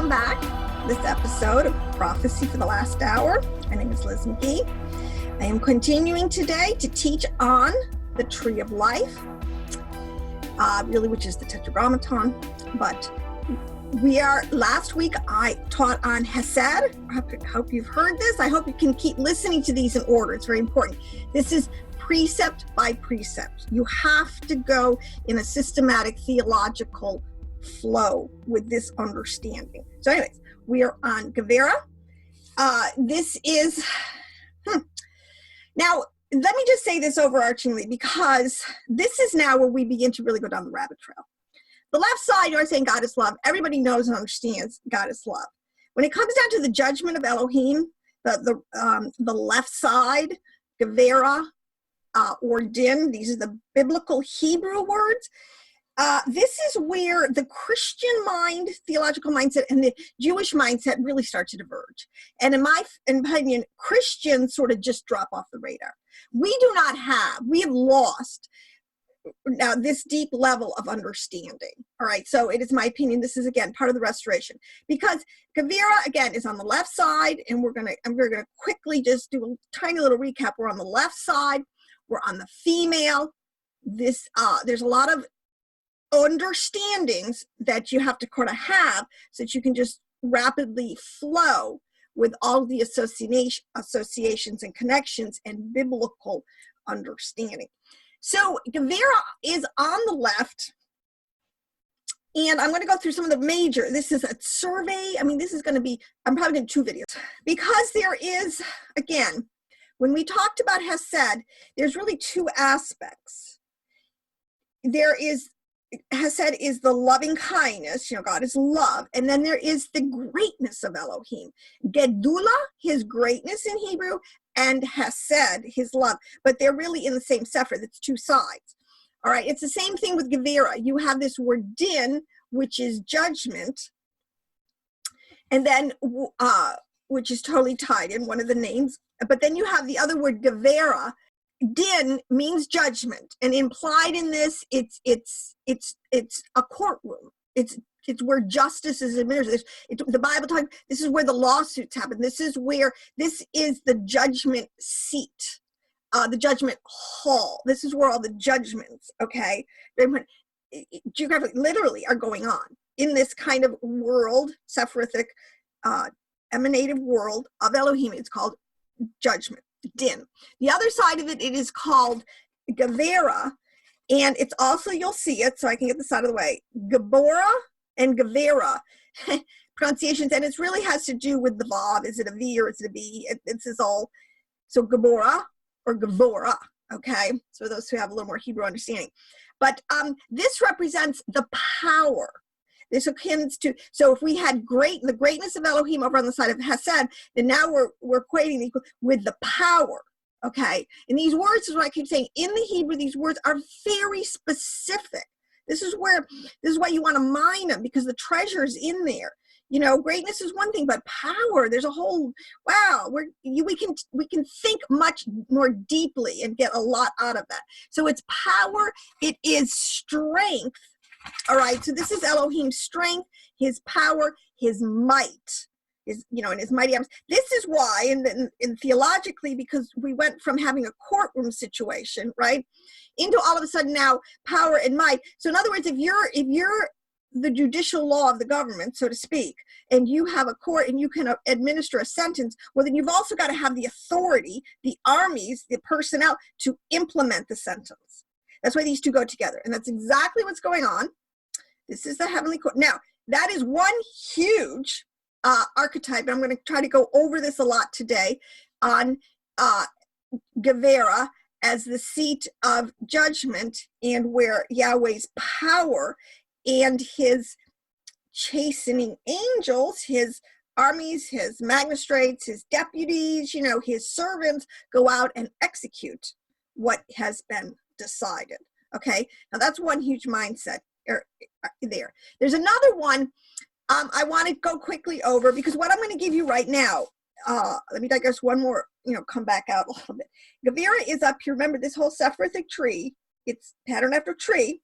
welcome back to this episode of Prophecy for the Last Hour. My name is Liz McGee. I am continuing today to teach on the Tree of Life, really, which is the Tetragrammaton. But last week I taught on Hesed. I hope you've heard this. I hope you can keep listening to these in order. It's very important. This is precept by precept. You have to go in a systematic theological flow with this understanding. So anyways, we are on Gevurah. This is, now let me just say this overarchingly, because this is now where we begin to really go down the rabbit trail. The left side, you're saying God is love. Everybody knows and understands God is love. When it comes down to the judgment of Elohim, the left side, Gevurah, or din, these are the biblical Hebrew words. This is where the Christian mind, theological mindset, and the Jewish mindset really start to diverge. And in my opinion, Christians sort of just drop off the radar. We have lost now this deep level of understanding. All right, so it is my opinion, this is again part of the restoration, because Gevurah again is on the left side, and we're gonna quickly just do a tiny little recap. We're on the left side, we're on the female. There's a lot of understandings that you have to kind of have so that you can just rapidly flow with all the associations and connections and biblical understanding. So Gevurah is on the left, and I'm going to go through some of the major. This is a survey. I mean, this is going to be, I'm probably going to do 2 videos, because there is, again, when we talked about Hesed, there's really 2 aspects. Hesed is the loving kindness, God is love, and then there is the greatness of Elohim. Gedulah, his greatness in Hebrew, and Hesed, his love, but they're really in the same sefer. That's 2 sides. All right, it's the same thing with Gevurah. You have this word din, which is judgment, and then which is totally tied in one of the names. But then you have the other word Gevurah. Din means judgment, and implied in this, it's a courtroom. It's where justice is administered. The Bible talks. This is where the lawsuits happen. This is the judgment seat, the judgment hall. This is where all the judgments, okay, geographically, literally, are going on in this kind of world, Sefiroth, emanative world of Elohim. It's called judgment. Din. The other side of it is called Gevurah, and it's also, you'll see it, so I can get this out of the way, Geburah and Gevurah pronunciations, and it really has to do with the Vav. Is it a V or is it a B? This is all, so Geburah or Gavurah, okay, so those who have a little more Hebrew understanding. But this represents the power. This akin to, so if we had the greatness of Elohim over on the side of Hesed, then now we're equating with the power, okay? And these words is what I keep saying. In the Hebrew, these words are very specific. This is why you want to mine them, because the treasure's in there. Greatness is one thing, but power, there's a whole, wow, we can think much more deeply and get a lot out of that. So it's power, it is strength. All right, so this is Elohim's strength, his power, his might, and his mighty arms. This is why, and theologically, because we went from having a courtroom situation, right, into all of a sudden now power and might. So in other words, if you're the judicial law of the government, so to speak, and you have a court and you can administer a sentence, well, then you've also got to have the authority, the armies, the personnel to implement the sentence. That's why these 2 go together. And that's exactly what's going on. This is the heavenly court. Now, that is one huge archetype. And I'm going to try to go over this a lot today on Gevurah as the seat of judgment, and where Yahweh's power and his chastening angels, his armies, his magistrates, his deputies, his servants go out and execute what has been decided. Okay, now that's one huge mindset there. There's another one I want to go quickly over, because what I'm going to give you right now, let me digress one more, come back out a little bit. Gevurah is up here. Remember, this whole Sephirothic tree, it's patterned after tree.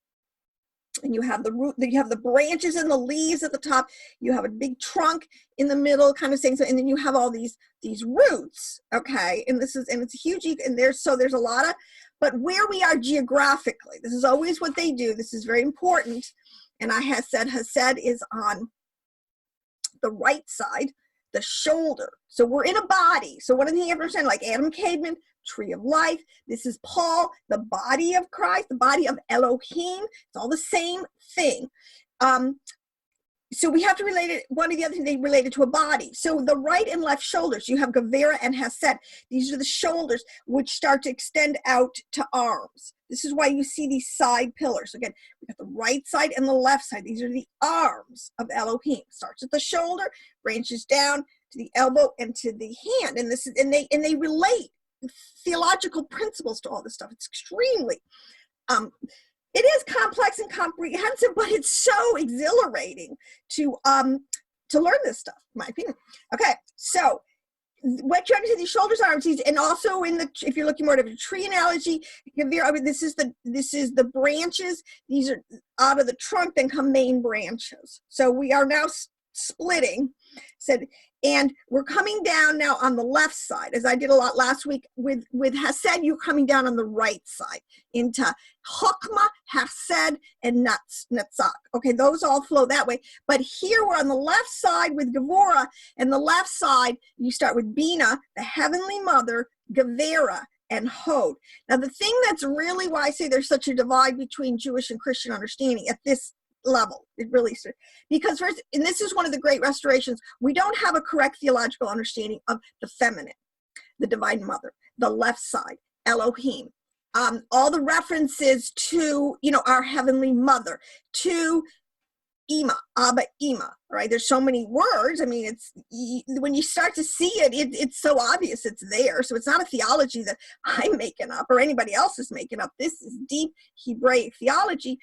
and you have the root, you have the branches and the leaves at the top, you have a big trunk in the middle kind of thing, so, and then you have all these roots, okay, and this is, and it's huge, and there's a lot of, but where we are geographically, this is always what they do, this is very important, and I have said Hesed is on the right side, the shoulder, so we're in a body, so one of the things you have to understand, like Adam Kadmon, tree of life. This is Paul, the body of Christ, the body of Elohim. It's all the same thing. So we have to relate it, one of the other things they related to a body. So the right and left shoulders, you have Gevurah and Hesed. These are the shoulders which start to extend out to arms. This is why you see these side pillars. Again, we got the right side and the left side. These are the arms of Elohim. Starts at the shoulder, branches down to the elbow and to the hand. And this is, and they relate theological principles to all this stuff. It's extremely it is complex and comprehensive, but it's so exhilarating to learn this stuff, in my opinion. Okay, so what you understand, these shoulders, arms, and also in the, if you're looking more at a tree analogy, I mean, this is the branches. These are out of the trunk, then come main branches. So we are now splitting. Said, and we're coming down now on the left side, as I did a lot last week with Hesed. You're coming down on the right side into Chokmah, Hesed, and Netzach. Okay, those all flow that way. But here we're on the left side with Gevurah, and the left side you start with Bina, the heavenly mother, Gevurah, and Hod. Now the thing that's really why I say there's such a divide between Jewish and Christian understanding at this level, it really, because first, and this is one of the great restorations, we don't have a correct theological understanding of the feminine, the divine mother, the left side, Elohim, all the references to, you know, our heavenly mother, to Ima, Abba, Ima, right? There's so many words. I mean, it's, when you start to see it, it's so obvious it's there. So it's not a theology that I'm making up or anybody else is making up. This is deep Hebraic theology.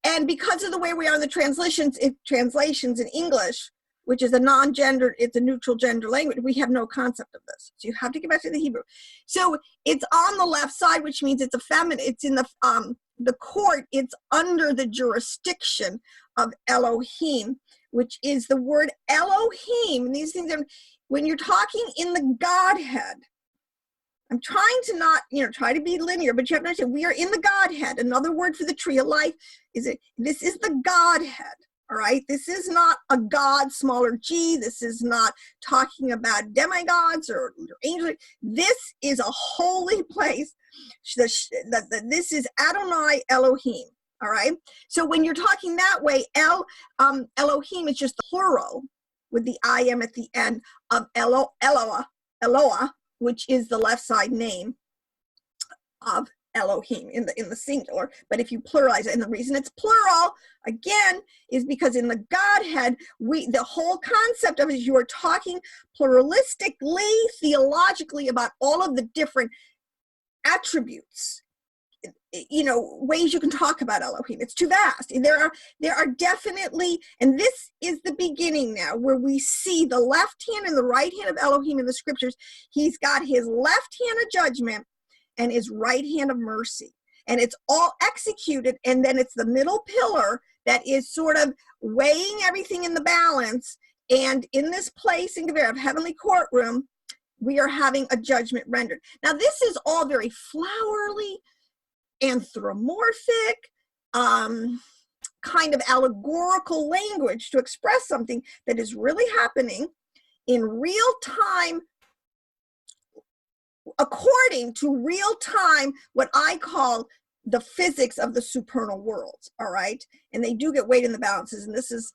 And because of the way we are in the translations in English, which is a non-gender, it's a neutral gender language, we have no concept of this. So you have to get back to the Hebrew. So it's on the left side, which means it's a feminine, it's in the court, it's under the jurisdiction of Elohim, which is the word Elohim. And these things are, when you're talking in the Godhead, I'm trying to not, you know, try to be linear, but you have to understand, we are in the Godhead. Another word for the tree of life is this is the Godhead, all right? This is not a God, smaller g. This is not talking about demigods or angels. This is a holy place. This is Adonai Elohim, all right? So when you're talking that way, Elohim is just the plural with the I am at the end of Eloah, which is the left side name of Elohim in the singular. But if you pluralize it, and the reason it's plural, again, is because in the Godhead, the whole concept of it is you are talking pluralistically, theologically about all of the different attributes, you know, ways you can talk about Elohim. It's too vast. There are definitely, and this is the beginning now where we see the left hand and the right hand of Elohim in the scriptures. He's got his left hand of judgment and his right hand of mercy. And it's all executed, and then it's the middle pillar that is sort of weighing everything in the balance. And in this place in Gevurah, heavenly courtroom, we are having a judgment rendered. Now this is all very flowery, anthropomorphic, kind of allegorical language to express something that is really happening in real time, according to real time, what I call the physics of the supernal worlds, all right? And they do get weighed in the balances, and this is,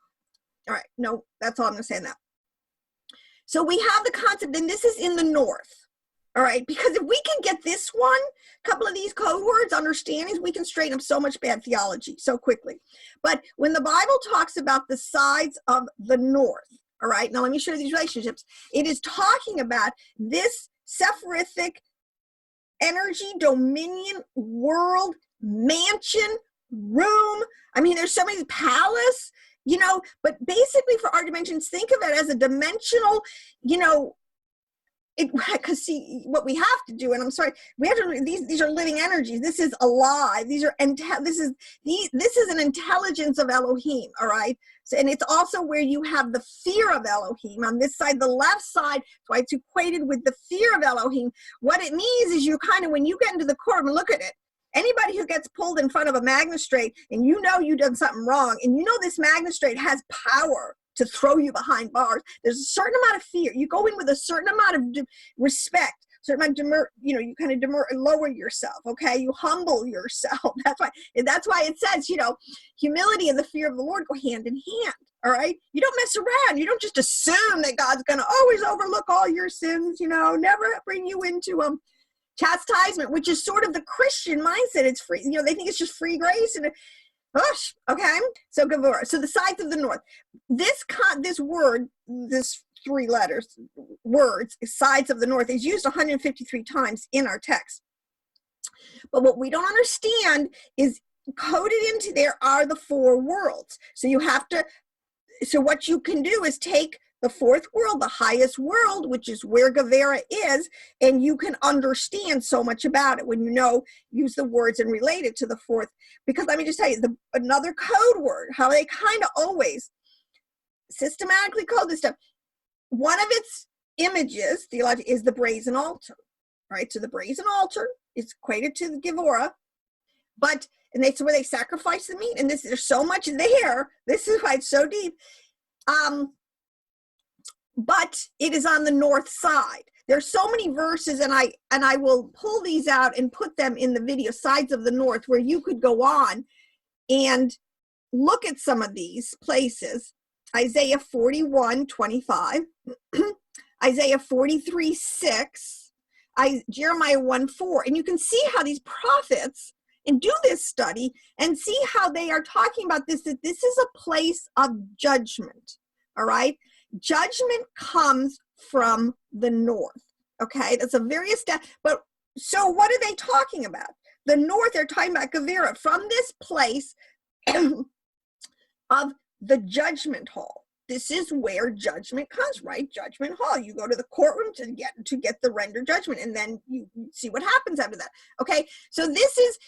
all right, no, that's all I'm gonna say on that. So we have the concept, and this is in the north. All right, because if we can get this one, a couple of these code words, understandings, we can straighten up so much bad theology so quickly. But when the Bible talks about the sides of the north, all right, now let me show you these relationships. It is talking about this Sefiroth energy, dominion, world, mansion, room. I mean, there's so many, palace, you know, but basically for our dimensions, think of it as a dimensional, you know, because see what we have to do, and I'm sorry, we have to, these are living energies. This is alive. These are, this is an intelligence of Elohim, all right? So, and it's also where you have the fear of Elohim on this side, the left side. That's why it's equated with the fear of Elohim. What it means is you kind of, when you get into the courtroom, look at it. Anybody who gets pulled in front of a magistrate and you know you've done something wrong, and you know this magistrate has power to throw you behind bars, there's a certain amount of fear. You go in with a certain amount of respect, certain amount of you kind of lower yourself, okay? You humble yourself. That's why it says, humility and the fear of the Lord go hand in hand, all right? You don't mess around. You don't just assume that God's going to always overlook all your sins, never bring you into chastisement, which is sort of the Christian mindset. It's free, they think it's just free grace, and okay. So Gevurah. So the sides of the north. This word, this 3 letters, words, sides of the north, is used 153 times in our text. But what we don't understand is coded into there are the 4 worlds. So so what you can do is take the 4th world, the highest world, which is where Gevurah is, and you can understand so much about it when use the words and relate it to the 4th. Because let me just tell you, another code word, how they kind of always systematically code this stuff. One of its images, theologically, is the brazen altar, right? So the brazen altar is equated to the Gevurah, and that's where they sacrifice the meat. And there's so much there. This is why it's so deep. But it is on the north side. There's so many verses, and I will pull these out and put them in the video, sides of the north, where you could go on and look at some of these places. Isaiah 41:25, Isaiah 43:6, Jeremiah 1:4, and you can see how these prophets, and do this study and see how they are talking about this, that this is a place of judgment, all right? Judgment comes from the north, okay? That's a very but so what are they talking about? The north, they're talking about Gevurah, from this place of the judgment hall. This is where judgment comes, right? Judgment hall. You go to the courtroom to get the render judgment, and then you see what happens after that. Okay, so this is,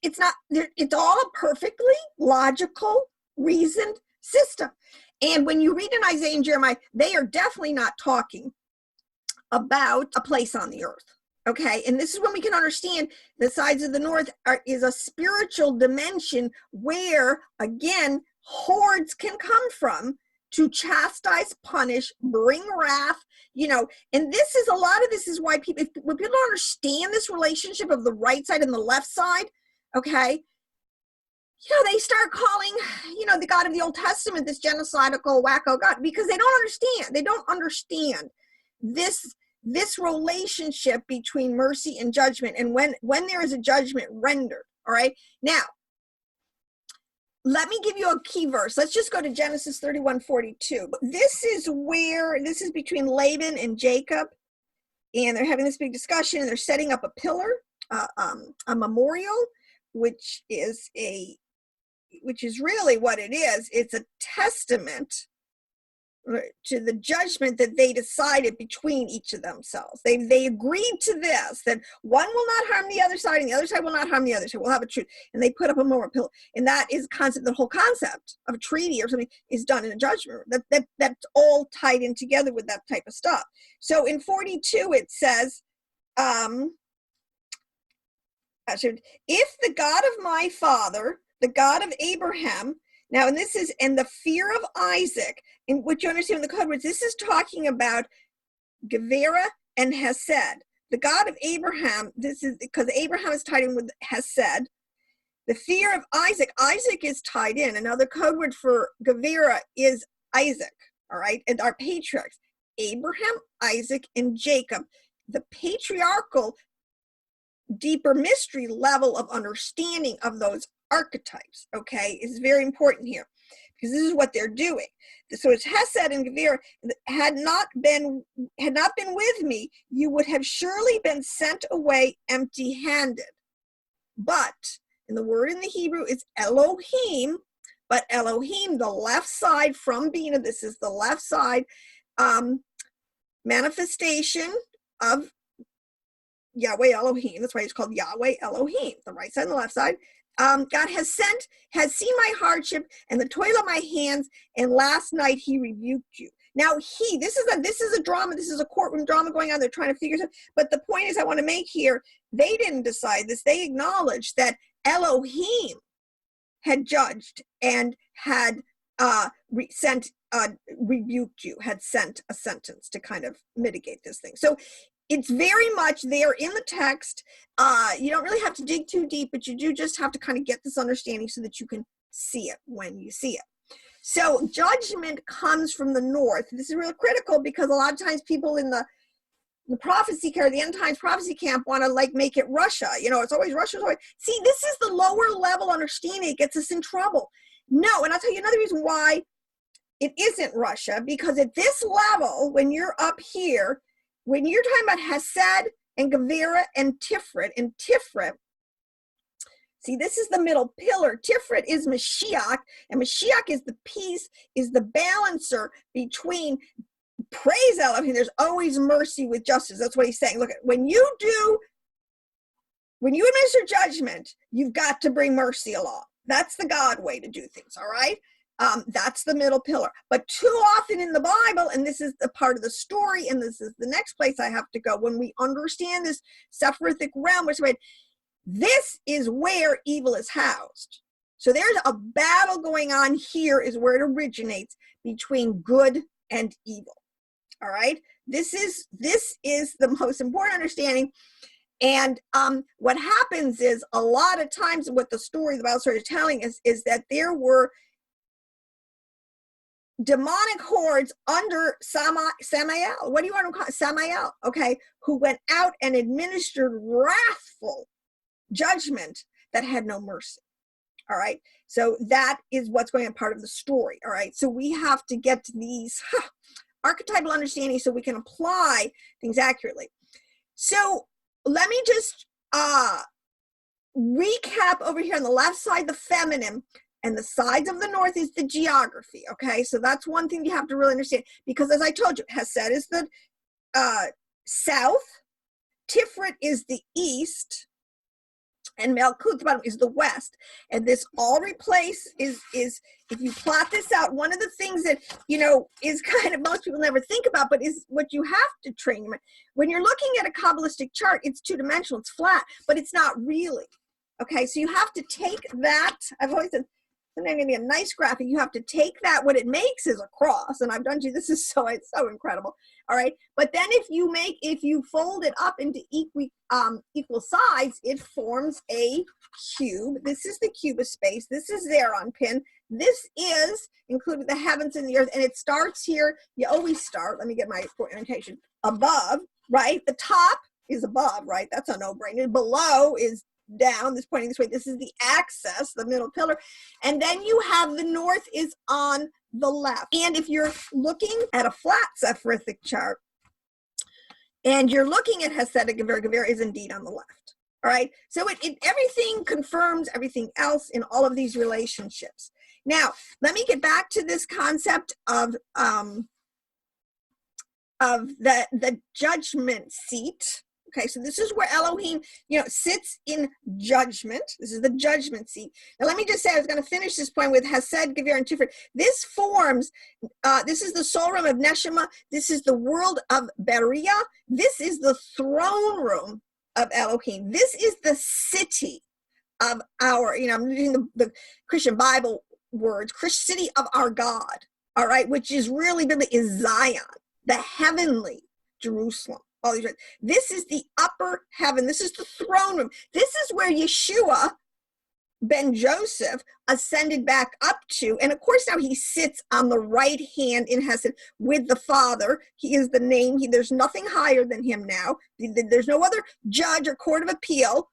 it's all a perfectly logical, reasoned system. And when you read in Isaiah and Jeremiah, they are definitely not talking about a place on the earth. Okay, and this is when we can understand the sides of the north is a spiritual dimension where, again, hordes can come from to chastise, punish, bring wrath, and this is, a lot of this is why when people don't understand this relationship of the right side and the left side, okay, they start calling, the God of the Old Testament this genocidal, wacko God, because they don't understand this relationship between mercy and judgment, and when there is a judgment rendered, all right? Now, let me give you a key verse. Let's just go to Genesis 31:42. This is between Laban and Jacob, and they're having this big discussion, and they're setting up a pillar, a memorial, which is really what it is. It's a testament to the judgment that they decided between each of themselves. They agreed to this, that one will not harm the other side and the other side will not harm the other side. We'll have a truce. And they put up a memorial pillar. And that is the whole concept of a treaty or something is done in a judgment. That's all tied in together with that type of stuff. So in 42 it says, if the God of my father, the God of Abraham, now, and this is, and the fear of Isaac, and what you understand in the code words, this is talking about Gevurah and Hesed. The God of Abraham, this is because Abraham is tied in with Hesed. The fear of Isaac, Isaac is tied in. Another code word for Gevurah is Isaac, all right? And our patriarchs, Abraham, Isaac, and Jacob. The patriarchal, deeper mystery level of understanding of those archetypes, okay, is very important here, because this is what they're doing. So it's Hesed and Gevurah, had not been with me, you would have surely been sent away empty-handed. But, and the word in the Hebrew is Elohim, but Elohim, the left side from Bina, this is the left side, manifestation of Yahweh Elohim. That's why it's called Yahweh Elohim, the right side and the left side. God has seen my hardship and the toil of my hands, and last night he rebuked you. Now this is a drama, this is a courtroom drama going on. They're trying to figure it out. But the point is I want to make here, they didn't decide this. They acknowledged that Elohim had judged and had rebuked you, had sent a sentence to kind of mitigate this thing. So it's very much there in the text. You don't really have to dig too deep, but you do just have to kind of get this understanding so that you can see it when you see it. So judgment comes from the north. This is real critical because a lot of times people in the prophecy care, the end times prophecy camp want to like make it Russia. You know, it's always Russia. See, this is the lower level understanding. It gets us in trouble. No, and I'll tell you another reason why it isn't Russia, because at this level, when you're up here, when you're talking about Hesed and Gevurah and Tiferet, see, this is the middle pillar. Tiferet is Mashiach, and Mashiach is the peace, is the balancer between, praise Elohim, there's always mercy with justice. That's what he's saying. Look, when you administer judgment, you've got to bring mercy along. That's the God way to do things, all right? That's the middle pillar. But too often in the Bible, and this is the part of the story, and this is the next place I have to go, when we understand this Sefiroth realm, which this is where evil is housed. So there's a battle going on here is where it originates between good and evil. All right? This is the most important understanding. And what happens is a lot of times what the story the Bible started telling us is that there were demonic hordes under Samael. What do you want to call it? Samael, okay, who went out and administered wrathful judgment that had no mercy. All right, so that is what's going on, part of the story. All right, so we have to get to these archetypal understanding so we can apply things accurately. So let me just recap over here on the left side, the feminine, and the sides of the north is the geography. Okay, so that's one thing you have to really understand, because as I told you, Hesed is the south, Tiferet is the east, and Malkuth is the west. And this all replace is if you plot this out, one of the things that, you know, is kind of most people never think about, but is what you have to train them. When you're looking at a Kabbalistic chart, it's two-dimensional, it's flat, but it's not really. Okay, so you have to take that. I've always said, something going to be a nice graphic. You have to take that. What it makes is a cross, and I've done you. This is so incredible. All right, but then if you fold it up into equal sides, it forms a cube. This is the cube of space. This is there on pin. This is including the heavens and the earth, and it starts here. You always start. Let me get my orientation above. Right, the top is above. Right, that's a no-brainer. Below is down, this pointing this way. This is the axis, the middle pillar. And then you have the north is on the left. And if you're looking at a flat Sefiroth chart and you're looking at Hesed and Gevurah is indeed on the left. All right. So everything confirms everything else in all of these relationships. Now, let me get back to this concept of the judgment seat. Okay, so this is where Elohim, you know, sits in judgment. This is the judgment seat. Now, let me just say, I was going to finish this point with Hesed, Gevurah, and Tiferet. This forms, this is the soul realm of Neshama. This is the world of Beriah. This is the throne room of Elohim. This is the city of our, you know, I'm using the Christian Bible words, city of our God, all right, which is really is Zion, the heavenly Jerusalem. This is the upper heaven. This is the throne room. This is where Yeshua ben Joseph ascended back up to. And of course, now he sits on the right hand in Hesed with the Father. He is the name. There's nothing higher than him now. There's no other judge or court of appeal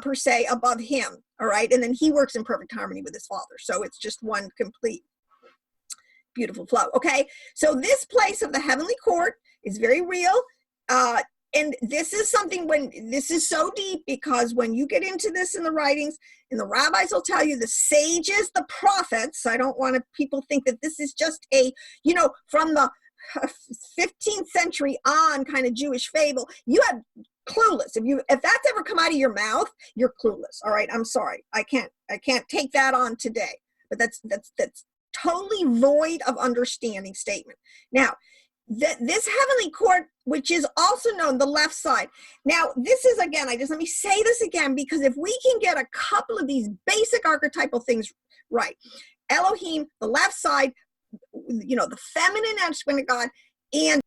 per se above him. All right. And then he works in perfect harmony with his Father. So it's just one complete beautiful flow. Okay. So this place of the heavenly court is very real. And this is something this is so deep, because when you get into this in the writings, and the rabbis will tell you, the sages, the prophets, I don't want people think that this is just from the 15th century on kind of Jewish fable, you have clueless. If that's ever come out of your mouth, you're clueless. All right, I'm sorry. I can't take that on today. But that's totally void of understanding statement. Now, this heavenly court, which is also known the left side. Now, this is again, let me say this again, because if we can get a couple of these basic archetypal things right, Elohim, the left side, the feminine aspect of God, and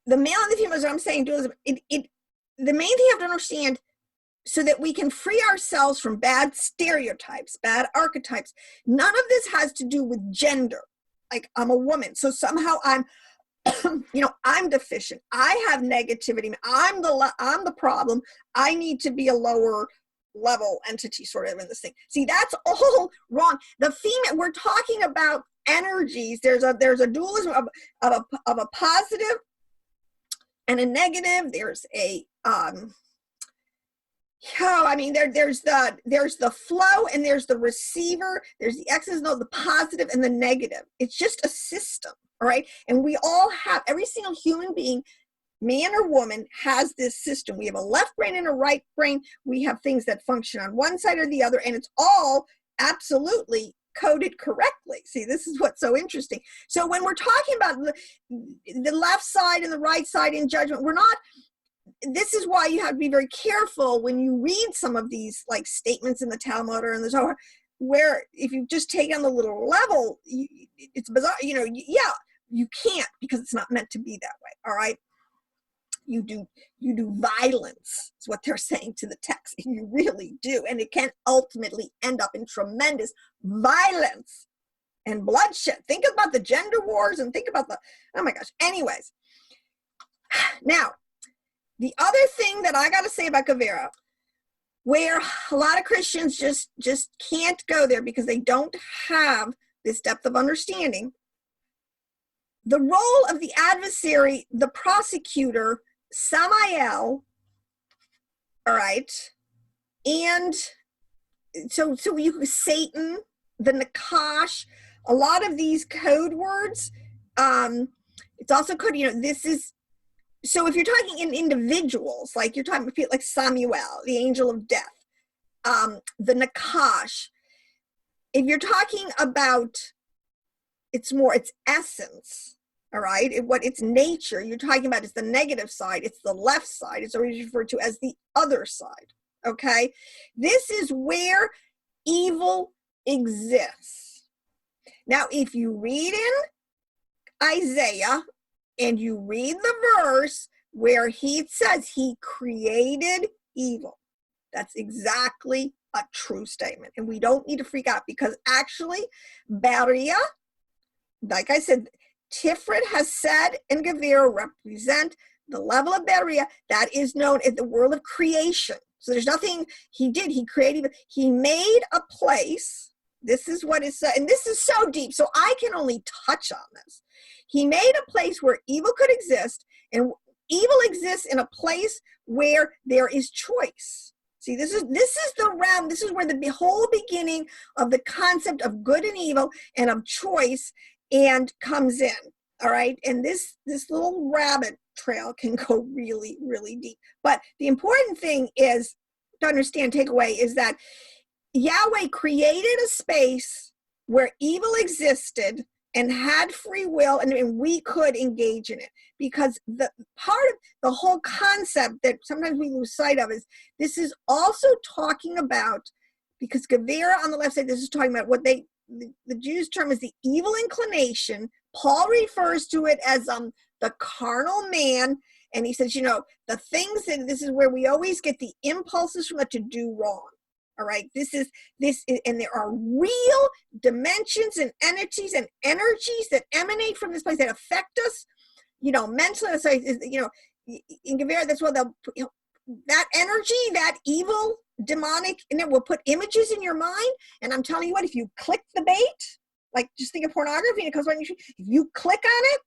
the male and the female, as I'm saying, dualism. The main thing you have to understand, so that we can free ourselves from bad stereotypes, bad archetypes. None of this has to do with gender. Like, I'm a woman, so somehow I'm, I'm deficient. I have negativity. I'm the problem. I need to be a lower level entity, sort of, in this thing. See, that's all wrong. The female, we're talking about energies. There's a dualism of a positive and a negative. There's a there's the flow, and there's the receiver. There's the X's, no, the positive and the negative. It's just a system, all right? And we all have, every single human being, man or woman, has this system. We have a left brain and a right brain. We have things that function on one side or the other, and it's all absolutely coded correctly. See, this is what's so interesting. So when we're talking about the left side and the right side in judgment, this is why you have to be very careful when you read some of these, like, statements in the Talmud or in the Zohar, where if you just take on the little level, it's bizarre. You can't, because it's not meant to be that way. All right. You do violence, is what they're saying to the text. You really do. And it can ultimately end up in tremendous violence and bloodshed. Think about the gender wars, and think about oh my gosh. Anyways, now, the other thing that I got to say about Gevurah, where a lot of Christians just can't go there because they don't have this depth of understanding, the role of the adversary, the prosecutor, Samael, all right, and so Satan, the Nachash, a lot of these code words, it's also code, this is, so if you're talking in individuals, like you're talking about like Samuel, the angel of death, the Nachash, if you're talking about, it's essence, all right? What its nature, you're talking about is the negative side, it's the left side, it's always referred to as the other side, okay? This is where evil exists. Now, if you read in Isaiah, and you read the verse where he says he created evil, that's exactly a true statement. And we don't need to freak out, because actually, Beria, like I said, Tiferet, has said, and Gavurah represent the level of Beria that is known in the world of creation. So there's nothing he did. He created, he made a place. This is what is said, and this is so deep, so I can only touch on this. He made a place where evil could exist, and evil exists in a place where there is choice. See, this is the realm, this is where the whole beginning of the concept of good and evil and of choice and comes in, all right? And this little rabbit trail can go really, really deep. But the important thing is to understand, takeaway, is that Yahweh created a space where evil existed and had free will, and we could engage in it, because the part of the whole concept that sometimes we lose sight of is this is also talking about, because Gevurah on the left side, this is talking about what the Jews term is the evil inclination. Paul refers to it as the carnal man, and he says, the things that, this is where we always get the impulses from it to do wrong. All right, this is, and there are real dimensions and entities and energies that emanate from this place that affect us, mentally. So, in Gevurah, that's what that energy, that evil, demonic, and it will put images in your mind. And I'm telling you what, if you click the bait, like just think of pornography, and it comes on your, if you click on it,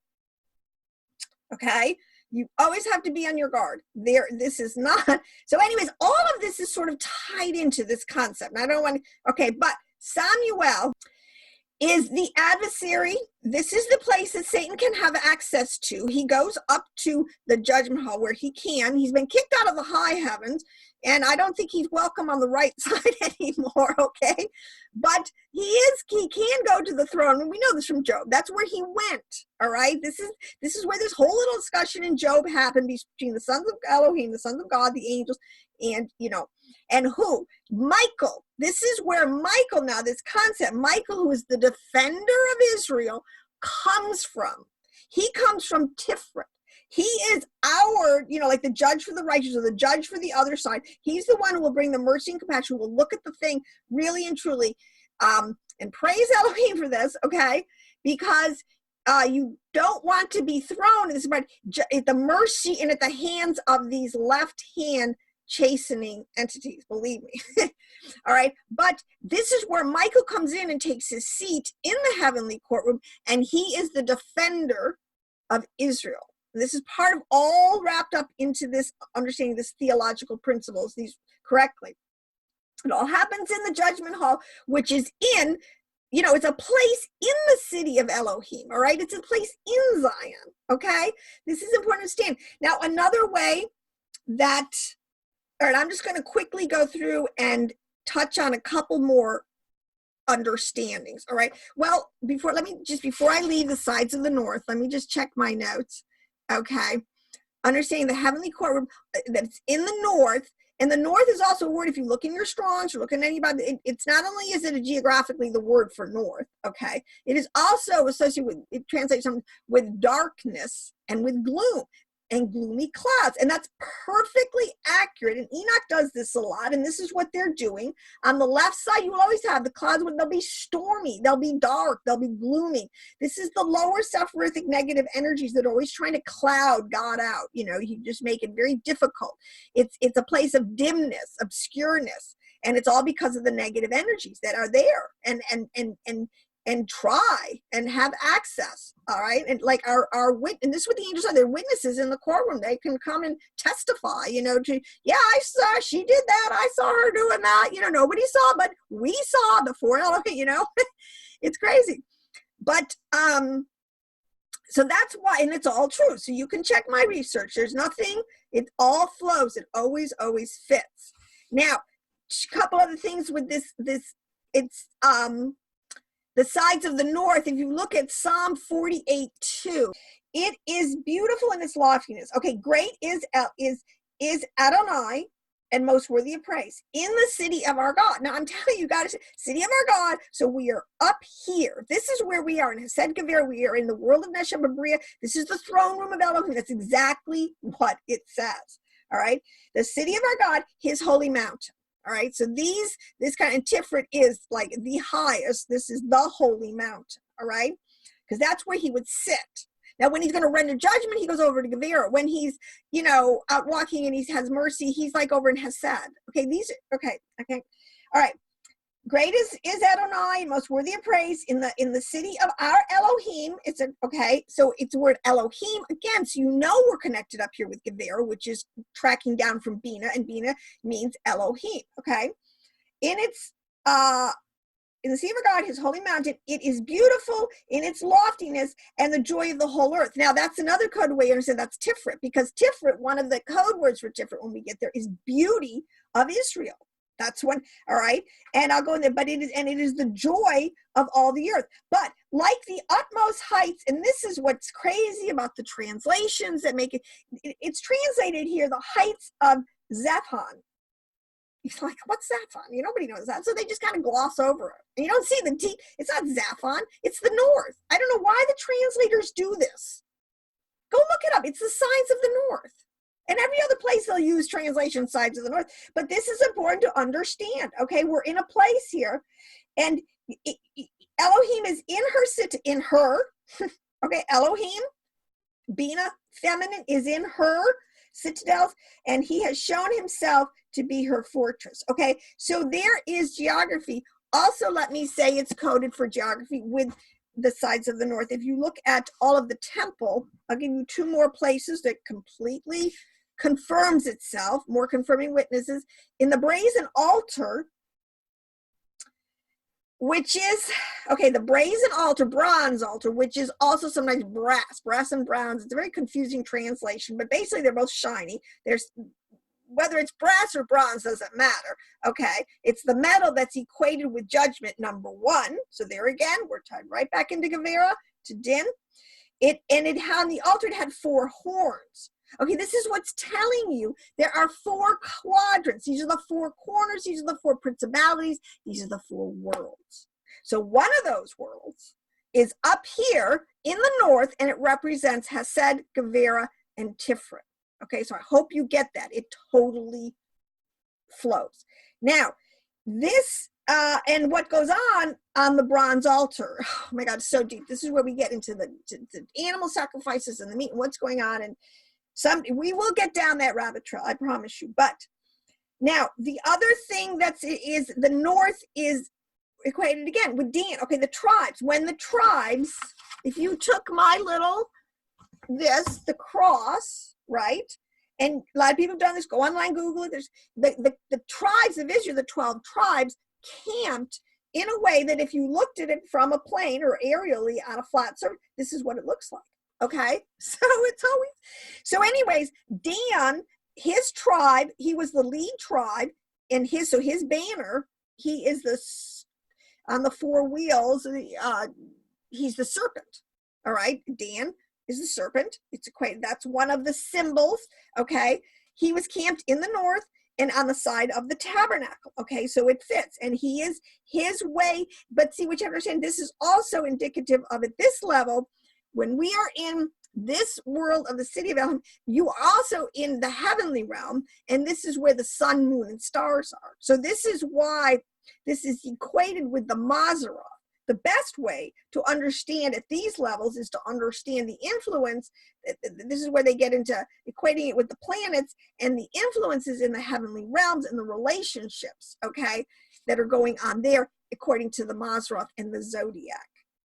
okay, you always have to be on your guard. This is not, so anyways, all of this is sort of tied into this concept. And I don't want to, okay, but Samuel, is the adversary. This is the place that Satan can have access to. He goes up to the judgment hall where he can. He's been kicked out of the high heavens, and I don't think he's welcome on the right side anymore, okay? But he can go to the throne, and we know this from Job. That's where he went, all right? This is where this whole little discussion in Job happened between the sons of Elohim, the sons of God, the angels, and, and who? Michael. This is where Michael, now this concept, Michael, who is the defender of Israel, comes from. He comes from Tiferet. He is our, like the judge for the righteous or the judge for the other side. He's the one who will bring the mercy and compassion, who will look at the thing really and truly, and praise Elohim for this, okay? Because you don't want to be thrown at the mercy and at the hands of these left-hand chastening entities, believe me. All right, but this is where Michael comes in and takes his seat in the heavenly courtroom, and he is the defender of Israel. And this is part of all wrapped up into this understanding, this theological principles, these correctly. It all happens in the judgment hall, which is in, it's a place in the city of Elohim, all right? It's a place in Zion, okay? This is important to understand. Now, another way that, all right, I'm just going to quickly go through and touch on a couple more understandings, all right? Well, before I leave the sides of the north, let me just check my notes, okay? Understanding the heavenly courtroom, that's in the north, and the north is also a word, if you look in your Strongs, or look at anybody, it's not only is it geographically the word for north, okay? It is also associated with, it translates with darkness and with gloom and gloomy clouds, and that's perfectly accurate. And Enoch does this a lot, and this is what they're doing. On the left side, you will always have the clouds, they'll be stormy, they'll be dark, they'll be gloomy. This is the lower Sephiroth negative energies that are always trying to cloud God out. You just make it very difficult. It's a place of dimness, obscureness, and it's all because of the negative energies that are there and try and have access, all right? And like and this is what the angels are, they're witnesses in the courtroom. They can come and testify, I saw, she did that, I saw her doing that, nobody saw, but we saw before Elohim, it's crazy. But, so that's why, and it's all true. So you can check my research. There's nothing, it all flows. It always fits. Now, a couple other things with this, it's, the sides of the north, if you look at Psalm 48:2, it is beautiful in its loftiness. Okay, great is Adonai and most worthy of praise in the city of our God. Now I'm telling you, God, city of our God. So we are up here. This is where we are in Hesed Gevurah. We are in the world of Neshama B'Bria. This is the throne room of Elohim. That's exactly what it says. All right, the city of our God, His holy mountain. All right, so this kind of Tiferet is like the highest. This is the holy mountain, all right? Because that's where he would sit. Now, when he's going to render judgment, he goes over to Gevurah. When he's, out walking and he has mercy, he's like over in Hesed. Okay, okay. All right. Great is Adonai, most worthy of praise in the city of our Elohim. So it's the word Elohim again. So we're connected up here with Gevurah, which is tracking down from Bina, and Bina means Elohim. Okay, in the city of our God, His holy mountain, it is beautiful in its loftiness and the joy of the whole earth. Now that's another code way to understand that's Tiferet, because Tiferet, one of the code words for Tiferet when we get there, is beauty of Israel. That's when, all right, and I'll go in there, but it is the joy of all the earth. But like the utmost heights, and this is what's crazy about the translations that make it's translated here, the heights of Zephon. It's like, what's Zephon? Nobody knows that. So they just kind of gloss over it. And you don't see the T, it's not Zephon, it's the north. I don't know why the translators do this. Go look it up. It's the signs of the north. And every other place they'll use translation sides of the north. But this is important to understand. Okay, we're in a place here. And Elohim is in her. Okay, Elohim, Bina, feminine, is in her citadels. And he has shown himself to be her fortress. Okay, so there is geography. Also, let me say it's coded for geography with the sides of the north. If you look at all of the temple, I'll give you two more places that completely confirms itself, more confirming witnesses. In the brazen altar, which is, okay, the brazen altar, bronze altar, which is also sometimes brass and bronze. It's a very confusing translation, but basically they're both shiny. There's, whether it's brass or bronze doesn't matter, okay? It's the metal that's equated with judgment, number one. So there again, we're tied right back into Gevurah, to Din. And it had, on the altar, it had 4 horns. Okay, this is what's telling you there are 4 quadrants. These are the 4 corners. These are the 4 principalities. These are the 4 worlds. So one of those worlds is up here in the north, and it represents Hesed, Gevurah, and Tiferet. Okay, so I hope you get that. It totally flows. Now, this, and what goes on the bronze altar, oh my God, so deep. This is where we get into the animal sacrifices and the meat and what's going on, and we will get down that rabbit trail, I promise you. But now the other thing is the north is equated again with Dan. Okay, the tribes. When the tribes, if you took my little, the cross, right? And a lot of people have done this. Go online, Google it. There's the tribes of Israel, the 12 tribes, camped in a way that if you looked at it from a plane or aerially on a flat surface, this is what it looks like. Okay, so it's always, so anyways, Dan, his tribe, he was the lead tribe, and his banner, he is on the 4 wheels, he's the serpent. All right, Dan is the serpent. It's equated, that's one of the symbols. Okay, he was camped in the north and on the side of the tabernacle. Okay, so it fits, and he is his way. But see, what you understand, this is also indicative of, at this level, when we are in this world of the city of Elohim, you are also in the heavenly realm, and this is where the sun, moon, and stars are. So this is why this is equated with the Mazarah. The best way to understand at these levels is to understand the influence. This is where they get into equating it with the planets and the influences in the heavenly realms and the relationships, okay, that are going on there according to the Mazarah and the zodiac.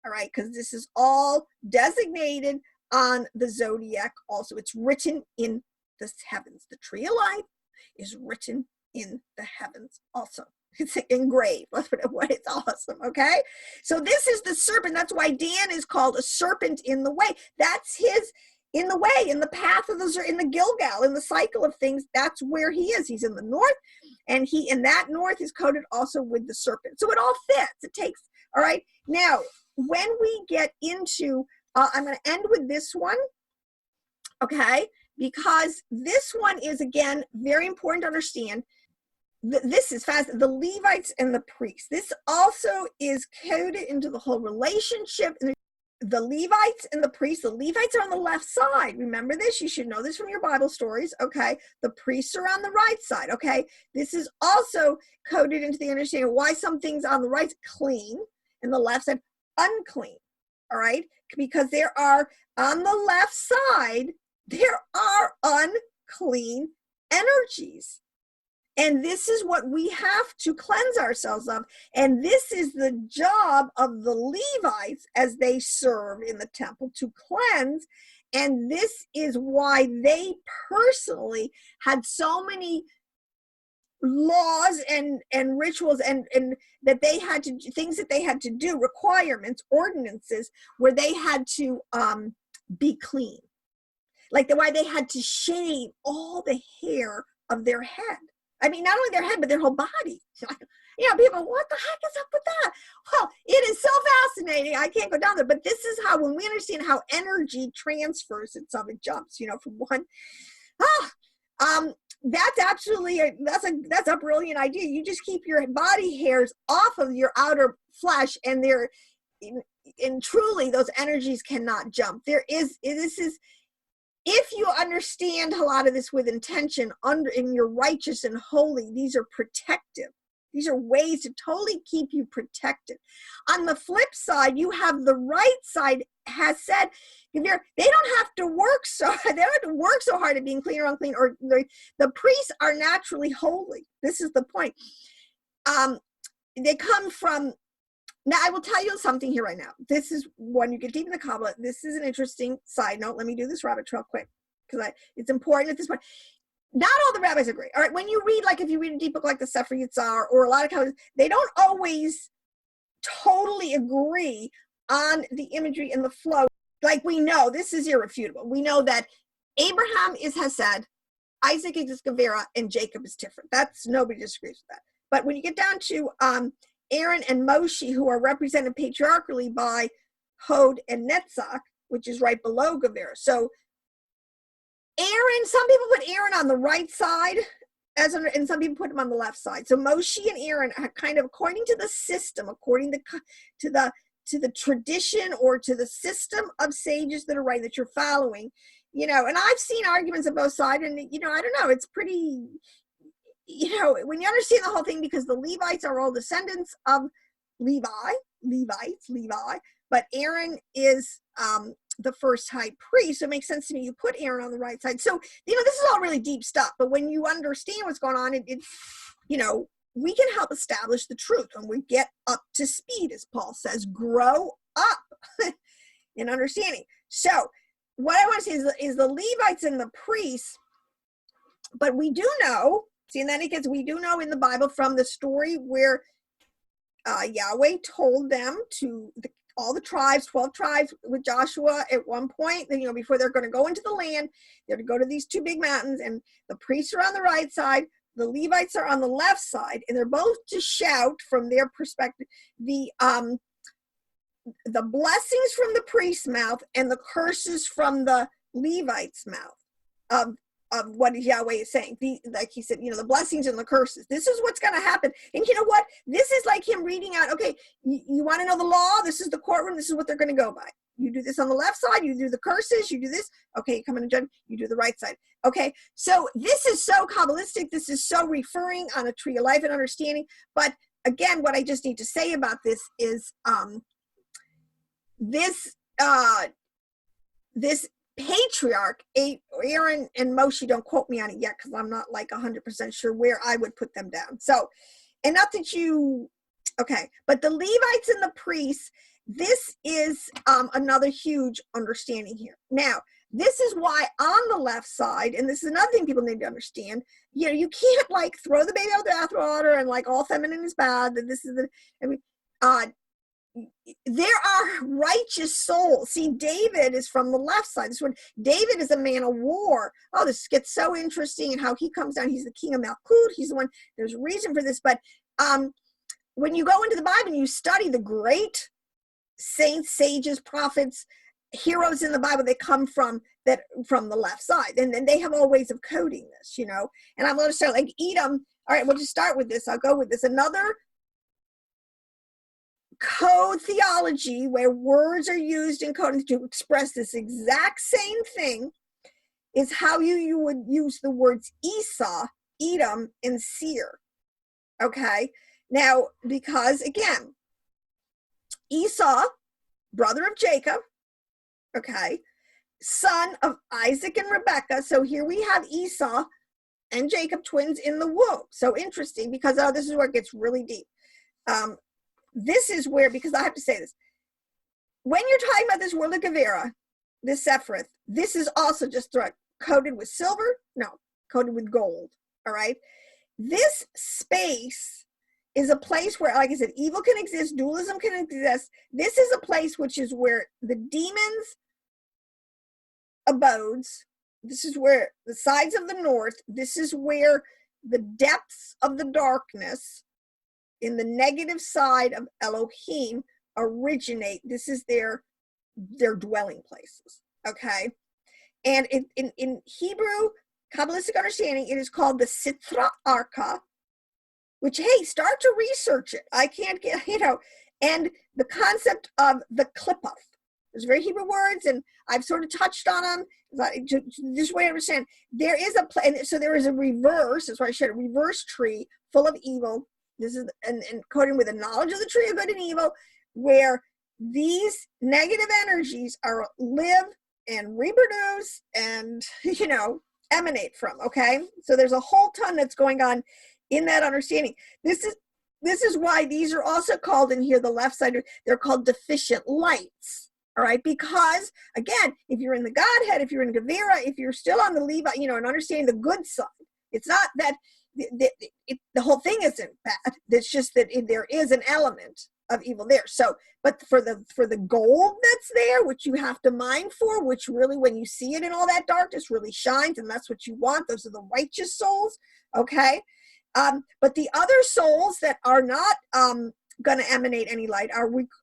All right, because this is all designated on the zodiac also. It's written in the heavens. The tree of life is written in the heavens also. It's engraved. It's awesome, okay? So this is the serpent. That's why Dan is called a serpent in the way. That's his, in the way, in the path of in the Gilgal, in the cycle of things. That's where he is. He's in the north, and that north is coded also with the serpent. So it all fits. It takes, all right? Now, when we get into, I'm going to end with this one, okay? Because this one is, again, very important to understand. This is fast. The Levites and the priests. This also is coded into the whole relationship. The Levites and the priests. The Levites are on the left side. Remember this. You should know this from your Bible stories. Okay. The priests are on the right side. Okay. This is also coded into the understanding why some things on the right clean and the left side unclean. All right. Because there are on the left side, there are unclean energies. And this is what we have to cleanse ourselves of. And this is the job of the Levites as they serve in the temple, to cleanse. And this is why they personally had so many laws and rituals and that they had to, things that they had to do, requirements, ordinances, where they had to be clean. Like why they had to shave all the hair of their head. I mean, not only their head, but their whole body. You know, people, what the heck is up with that? Well, it is so fascinating. I can't go down there. But this is how, when we understand how energy transfers itself, it jumps, you know, from one. That's absolutely, that's a brilliant idea. You just keep your body hairs off of your outer flesh, and and truly those energies cannot jump. This is, if you understand a lot of this with intention, in your righteous and holy, these are protective. These are ways to totally keep you protected. On the flip side, you have the right side has said, they don't have to work so hard at being clean or unclean, or the priests are naturally holy. This is the point. They come from. Now, I will tell you something here right now. This is when you get deep in the Kabbalah. This is an interesting side note. Let me do this rabbit trail quick, because it's important at this point. Not all the rabbis agree. All right, when you read, like if you read a deep book like the Sefirot or a lot of Kabbalists, they don't always totally agree on the imagery and the flow. Like, we know this is irrefutable. We know that Abraham is Hesed, Isaac is Gevurah, and Jacob is Tiferet. That's, nobody disagrees with that. But when you get down to Aaron and Moshe, who are represented patriarchally by Hod and Netzach, which is right below Gevurah. So Aaron, some people put Aaron on the right side, and some people put him on the left side. So Moshe and Aaron are kind of, according to the system, according to the tradition or to the system of sages that are right, that you're following, you know. And I've seen arguments on both sides, and, you know, I don't know, it's pretty, you know, when you understand the whole thing, because the Levites are all descendants of Levites, but Aaron is the first high priest, so it makes sense to me you put Aaron on the right side. So, you know, this is all really deep stuff, but when you understand what's going on, it you know, we can help establish the truth when we get up to speed, as Paul says, grow up in understanding. So what I want to say is the Levites and the priests, but we do know, see, and then it gets, we do know in the Bible from the story where Yahweh told them to, all the tribes, 12 tribes with Joshua at one point, you know, before they're going to go into the land, they're to go to these two big mountains, and the priests are on the right side, the Levites are on the left side, and they're both to shout from their perspective the blessings from the priest's mouth and the curses from the Levites' mouth of what Yahweh is saying. Like he said, you know, the blessings and the curses. This is what's going to happen. And you know what? This is like him reading out, okay, you want to know the law? This is the courtroom. This is what they're going to go by. You do this on the left side. You do the curses. You do this. Okay, you come in and judge. You do the right side. Okay, so this is so Kabbalistic. This is so referring on a tree of life and understanding. But again, what I just need to say about this is this patriarch, Aaron and Moshe, don't quote me on it yet because I'm not like 100% sure where I would put them down. So, and not that you, okay, but the Levites and the priests, this is another huge understanding here. Now, this is why on the left side, and this is another thing people need to understand, you know, you can't like throw the baby out with the bathwater and like all feminine is bad, that this is the, I mean, there are righteous souls. See, David is from the left side. This one, David is a man of war. Oh, this gets so interesting, and how he comes down. He's the king of Malkut. He's the one, there's a reason for this. But when you go into the Bible and you study the great saints, sages, prophets, heroes in the Bible, they come from the left side. And then they have all ways of coding this, you know. And I'm going to start like Edom. All right, we'll just start with this. I'll go with this. Another code theology where words are used in code to express this exact same thing is how you would use the words Esau, Edom, and Seir. Okay, now, because again, Esau, brother of Jacob, okay, son of Isaac and Rebekah. So here we have Esau and Jacob, twins in the womb. So interesting, because this is where it gets really deep. This is where, because I have to say this, when you're talking about this world of Gevurah, this Sefiroth, this is also just coated with silver, no, coated with gold, all right? This space is a place where, like I said, evil can exist, dualism can exist. This is a place which is where the demons abodes. This is where the sides of the north, this is where the depths of the darkness in the negative side of Elohim originate. This is their dwelling places, okay? And in Hebrew Kabbalistic understanding, it is called the Sitra Arka, which, hey, start to research it. I can't get, you know, and the concept of the Klippoth. There's very Hebrew words, and I've sort of touched on them. This way I understand. There is so there is a reverse, that's why I shared a reverse tree full of evil. This is, and coding with the knowledge of the tree of good and evil, where these negative energies live and reproduce and, you know, emanate from, okay? So there's a whole ton that's going on in that understanding. This is why these are also called in here, the left side, they're called deficient lights, all right? Because, again, if you're in the Godhead, if you're in Gevurah, if you're still on the Levite, you know, and understanding the good side, it's not that the whole thing isn't bad. It's just that there is an element of evil there. So, but for the gold that's there, which you have to mine for, which really, when you see it in all that darkness, really shines, and that's what you want. Those are the righteous souls, okay? But the other souls that are not going to emanate any light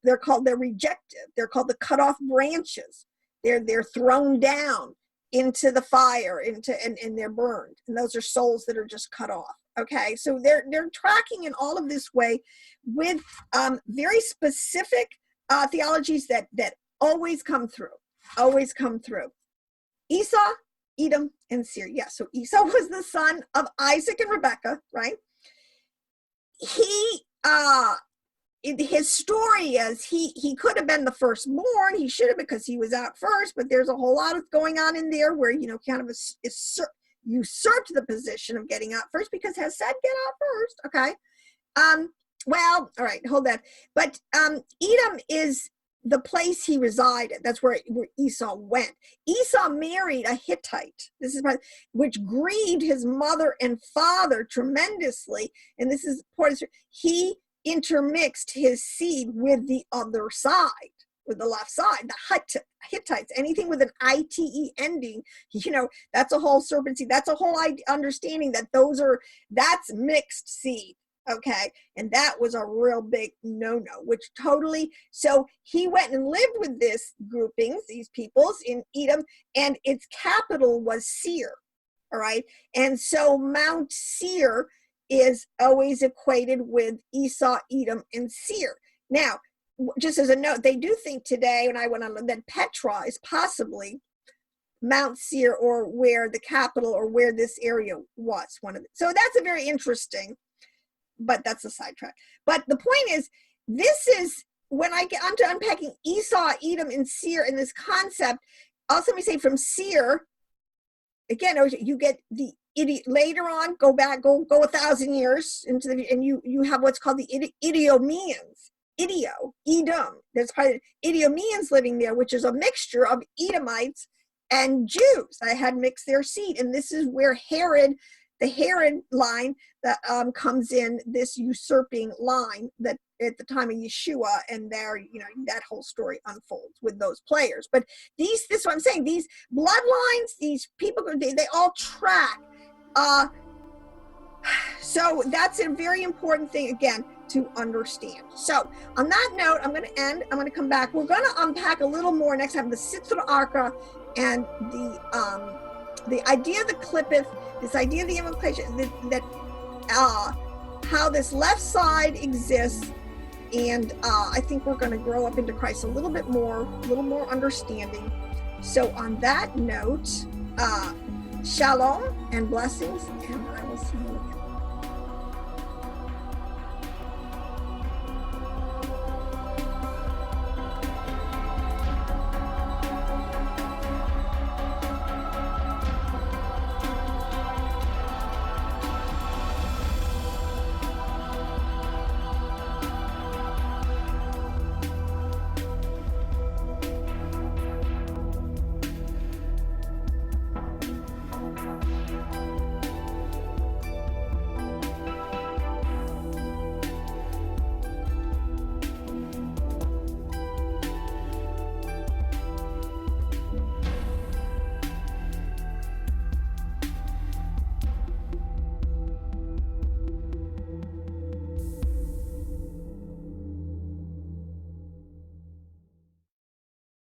they're rejected. They're called the cut off branches. They're thrown down into the fire, and they're burned. And those are souls that are just cut off. Okay, so they're tracking in all of this way with very specific theologies that always come through. Esau, Edom, and Seir. Yeah, so Esau was the son of Isaac and Rebekah, right? His story is he could have been the firstborn. He should have, because he was out first, but there's a whole lot of going on in there where, kind of usurped the position of getting out first, because has said get out first. Okay. Well, all right, hold that. But Edom is the place he resided. That's where Esau went. Esau married a Hittite. This is which grieved his mother and father tremendously. And this is important. He intermixed his seed with the other side, with the left side, the Hittites. Anything with an ite ending, that's a whole serpent seed. That's a whole understanding that that's mixed seed. Okay, and that was a real big no-no, which totally, so he went and lived with this groupings, these peoples in Edom, and its capital was Seir. All right, and so Mount Seir is always equated with Esau, Edom, and Seir. Now, just as a note, they do think today, when I went on, that Petra is possibly Mount Seir, or where the capital, or where this area was. So that's a very interesting, but that's a sidetrack. But the point is, this is, when I get onto unpacking Esau, Edom, and Seir in this concept, also let me say from Seir, again, you get the idiot later on, go 1,000 years into and you have what's called the Idumeans. Edom. There's probably Idumeans living there, which is a mixture of Edomites and Jews that had mixed their seed. And this is where the Herod line that comes in, this usurping line that at the time of Yeshua, and there, that whole story unfolds with those players. But this is what I'm saying, these bloodlines, these people, they all track. So that's a very important thing, again, to understand. So on that note, I'm going to end. I'm going to come back. We're going to unpack a little more next time, the Sitra Arka, and the idea of the Clippeth, this idea of the implication, that how this left side exists. And I think we're going to grow up into Christ a little more understanding. So on that note, shalom and blessings, and I will see you again.